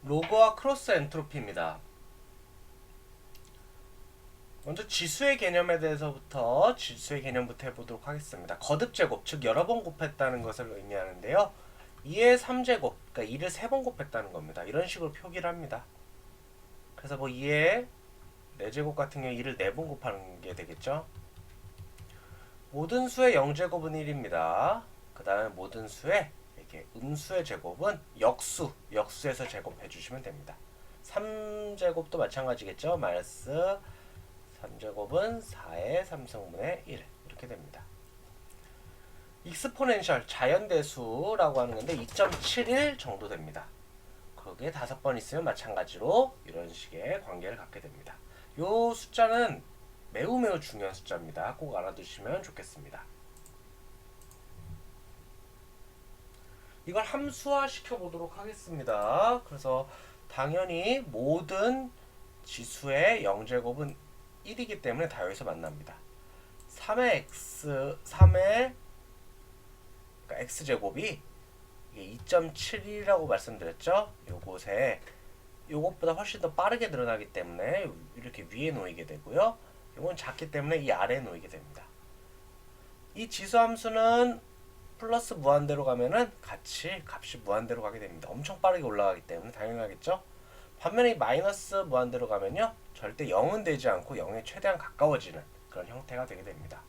로그와 크로스 엔트로피입니다. 먼저 지수의 개념부터 해보도록 하겠습니다. 거듭 제곱, 즉 여러 번 곱했다는 것을 의미하는데요. 2의 3제곱, 그러니까 2를 3번 곱했다는 겁니다. 이런 식으로 표기를 합니다. 그래서 뭐 2의 4제곱 같은 경우에 2를 4번 곱하는 게 되겠죠. 모든 수의 0제곱은 1입니다. 그 다음에 모든 수의 이렇게 음수의 제곱은 역수에서 제곱해 주시면 됩니다. 3제곱도 마찬가지겠죠. 마이너스 3제곱은 4의 3승분의 1 이렇게 됩니다. 익스포넨셜 자연대수라고 하는 건데 2.71 정도 됩니다. 그게 5번 있으면 마찬가지로 이런 식의 관계를 갖게 됩니다. 이 숫자는 매우 중요한 숫자입니다. 꼭 알아두시면 좋겠습니다. 이걸 함수화 시켜보도록 하겠습니다. 그래서 당연히 모든 지수의 0제곱은 1이기 때문에 다 여기서 만납니다. 3의 그러니까 x제곱이 2.7이라고 말씀드렸죠. 요것에 요것보다 훨씬 더 빠르게 늘어나기 때문에 이렇게 위에 놓이게 되고요. 요건 작기 때문에 이 아래에 놓이게 됩니다. 이 지수함수는 플러스 무한대로 가면은 값이 무한대로 가게 됩니다. 엄청 빠르게 올라가기 때문에 당연하겠죠. 반면에 이 마이너스 무한대로 가면요, 절대 0은 되지 않고 0에 최대한 가까워지는 그런 형태가 되게 됩니다.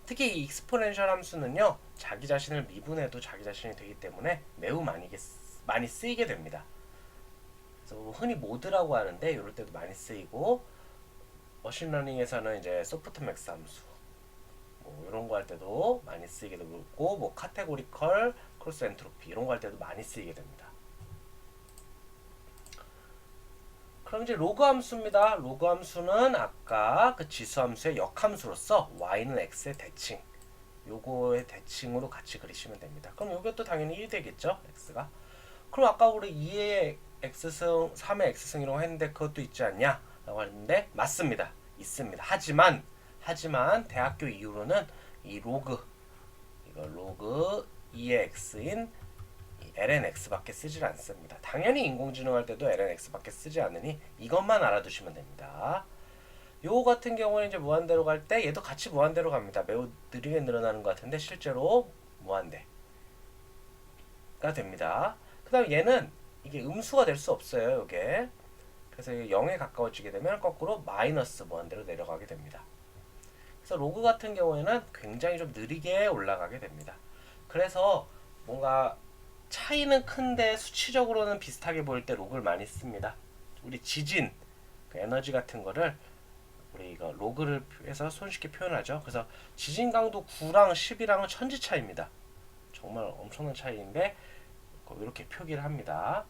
특히 이 익스포넨셜 함수는요, 자기 자신을 미분해도 자기 자신이 되기 때문에 매우 많이 쓰이게 됩니다. 그래서 흔히 모드라고 하는데 이럴 때도 많이 쓰이고, 머신러닝에서는 이제 소프트맥스 함수 뭐 이런 거 할 때도 많이 쓰이게 되고, 뭐 카테고리컬 크로스 엔트로피 이런 거 할 때도 많이 쓰이게 됩니다. 그럼 이제 로그 함수입니다. 로그 함수는 아까 그 지수 함수의 역함수로서 y는 x의 대칭, 요거의 대칭으로 같이 그리시면 됩니다. 그럼 요것도 당연히 1 되겠죠, x가. 그럼 아까 우리 2의 x승, 3의 x승이라고 했는데 그것도 있지 않냐? 라고 했는데 맞습니다. 있습니다. 하지만 대학교 이후로는 이 로그 2의 x인 lnx밖에 쓰질 않습니다. 당연히 인공지능 할 때도 lnx밖에 쓰지 않으니 이것만 알아두시면 됩니다. 요 같은 경우는 이제 무한대로 갈 때 얘도 같이 무한대로 갑니다. 매우 느리게 늘어나는 것 같은데 실제로 무한대가 됩니다. 그 다음 얘는 이게 음수가 될 수 없어요. 이게 그래서 0에 가까워지게 되면 거꾸로 마이너스 무한대로 내려가게 됩니다. 그래서 로그 같은 경우에는 굉장히 좀 느리게 올라가게 됩니다. 그래서 뭔가 차이는 큰데 수치적으로는 비슷하게 보일 때 로그를 많이 씁니다. 우리 지진, 그 에너지 같은 거를 우리 이거 로그를 해서 손쉽게 표현하죠. 그래서 지진 강도 9랑 10이랑은 천지 차이입니다. 정말 엄청난 차이인데 이렇게 표기를 합니다.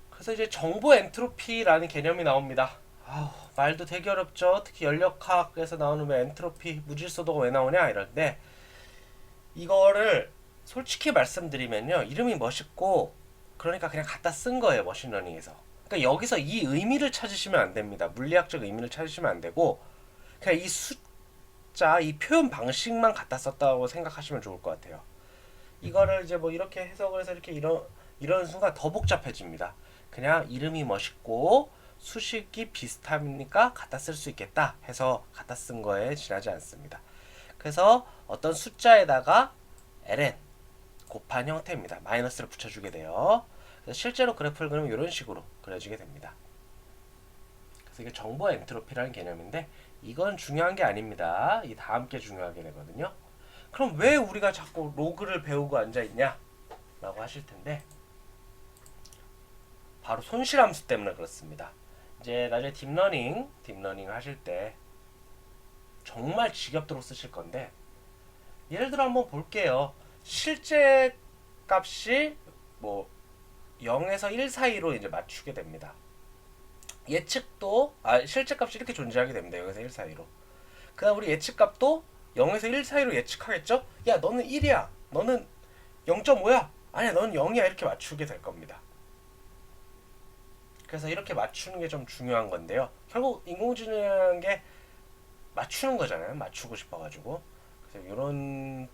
그래서 이제 정보 엔트로피라는 개념이 나옵니다. 말도 되게 어렵죠. 특히 연력학에서 나오는 왜 엔트로피, 무질서도가 왜 나오냐 이런데, 이거를 솔직히 말씀드리면요, 이름이 멋있고 그러니까 그냥 갖다 쓴 거예요, 머신러닝에서. 그러니까 여기서 이 의미를 찾으시면 안 됩니다. 물리학적 의미를 찾으시면 안 되고 그냥 이 숫자, 이 표현 방식만 갖다 썼다고 생각하시면 좋을 것 같아요. 이거를 이제 뭐 이렇게 해석을 해서 이렇게 이런 순간 더 복잡해집니다. 그냥 이름이 멋있고 수식이 비슷하니까 갖다 쓸 수 있겠다 해서 갖다 쓴 거에 지나지 않습니다. 그래서 어떤 숫자에다가 ln 곱한 형태입니다. 마이너스를 붙여주게 돼요. 그래서 실제로 그래프를 그리면 이런 식으로 그려지게 됩니다. 그래서 이게 정보 엔트로피라는 개념인데 이건 중요한 게 아닙니다. 이 다음 게 중요하게 되거든요. 그럼 왜 우리가 자꾸 로그를 배우고 앉아있냐? 라고 하실 텐데, 바로 손실함수 때문에 그렇습니다. 이제 나중에 딥러닝 하실 때 정말 지겹도록 쓰실 건데, 예를 들어 한번 볼게요. 실제 값이 뭐 0에서 1 사이로 이제 맞추게 됩니다. 실제 값이 이렇게 존재하게 됩니다. 0에서 1 사이로. 그다음 우리 예측값도 0에서 1 사이로 예측하겠죠? 야, 너는 1이야. 너는 0.5야. 아니야, 너는 0이야. 이렇게 맞추게 될 겁니다. 그래서 이렇게 맞추는 게 좀 중요한 건데요. 결국 인공지능이라는 게 맞추는 거잖아요. 맞추고 싶어가지고. 그래서 이런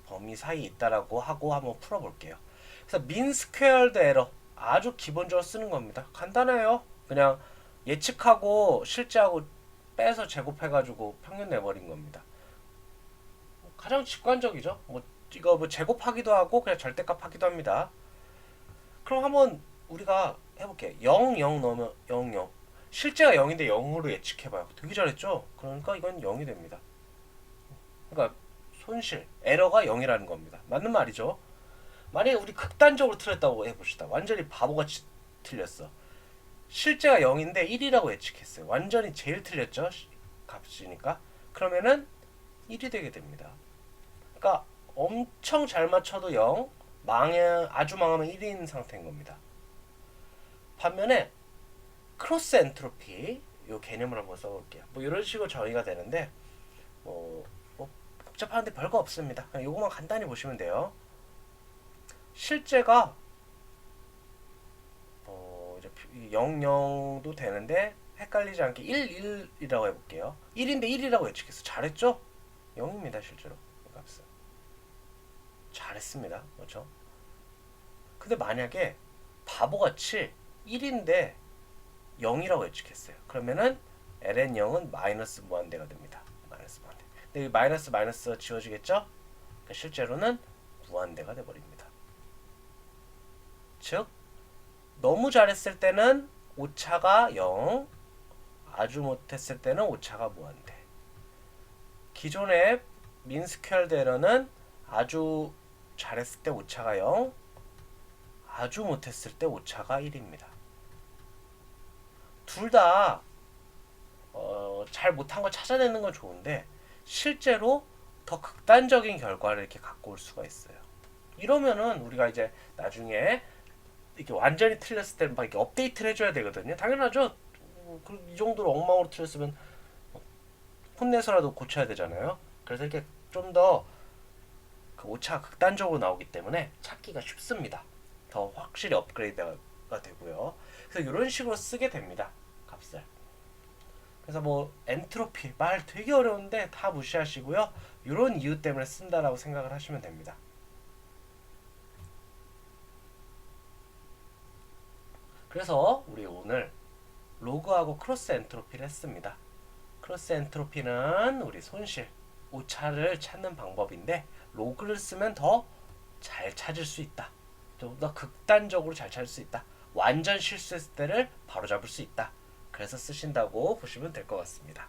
범위 사이에 있다라고 하고 한번 풀어볼게요. 그래서 민 스퀘어드 에러 아주 기본적으로 쓰는 겁니다. 간단해요. 그냥 예측하고 실제하고 빼서 제곱해가지고 평균 내버린 겁니다. 가장 직관적이죠. 뭐 이거 뭐 제곱하기도 하고 그냥 절대값 하기도 합니다. 그럼 한번 우리가 해볼게. 0, 0 넣으면 0, 0. 실제가 0인데 0으로 예측해봐요. 되게 잘했죠? 그러니까 이건 0이 됩니다. 그러니까 손실, 에러가 0이라는 겁니다. 맞는 말이죠? 만약에 우리 극단적으로 틀렸다고 해봅시다. 완전히 바보같이 틀렸어. 실제가 0인데 1이라고 예측했어요. 완전히 제일 틀렸죠? 값이니까. 그러면은 1이 되게 됩니다. 그러니까 엄청 잘 맞춰도 0, 아주 망하면 1인 상태인 겁니다. 반면에 크로스 엔트로피 이 개념을 한번 써볼게요. 뭐 이런 식으로 정의가 되는데 뭐 복잡한데 별거 없습니다. 그냥 요거만 간단히 보시면 돼요. 실제가 이제 0, 0도 되는데 헷갈리지 않게 1, 1이라고 해볼게요. 1인데 1이라고 예측했어. 잘했죠? 0입니다 실제로 이 값은. 잘했습니다. 그렇죠? 근데 만약에 바보같이 1인데 0이라고 예측했어요. 그러면은 ln0은 마이너스 무한대가 됩니다. 마이너스 무한대. 근데 이 마이너스 지워지겠죠? 그러니까 실제로는 무한대가 돼버립니다. 즉 너무 잘했을 때는 오차가 0, 아주 못했을 때는 오차가 무한대. 기존의 민스퀘어드 에러는 아주 잘했을 때 오차가 0, 아주 못했을 때 오차가 1입니다. 둘 다 잘 못한 거 찾아내는 건 좋은데 실제로 더 극단적인 결과를 이렇게 갖고 올 수가 있어요. 이러면은 우리가 이제 나중에 이렇게 완전히 틀렸을 때는 막 이렇게 업데이트를 해줘야 되거든요. 당연하죠. 이 정도로 엉망으로 틀렸으면 혼내서라도 고쳐야 되잖아요. 그래서 이렇게 좀 더 그 오차가 극단적으로 나오기 때문에 찾기가 쉽습니다. 더 확실히 업그레이드가 되고요. 그래서 이런 식으로 쓰게 됩니다. 값을. 그래서 뭐 엔트로피 말 되게 어려운데 다 무시하시고요. 이런 이유 때문에 쓴다라고 생각을 하시면 됩니다. 그래서 우리 오늘 로그하고 크로스 엔트로피를 했습니다. 크로스 엔트로피는 우리 손실, 오차를 찾는 방법인데 로그를 쓰면 더 잘 찾을 수 있다. 좀 더 극단적으로 잘 찾을 수 있다. 완전 실수했을 때를 바로잡을 수 있다. 그래서 쓰신다고 보시면 될 것 같습니다.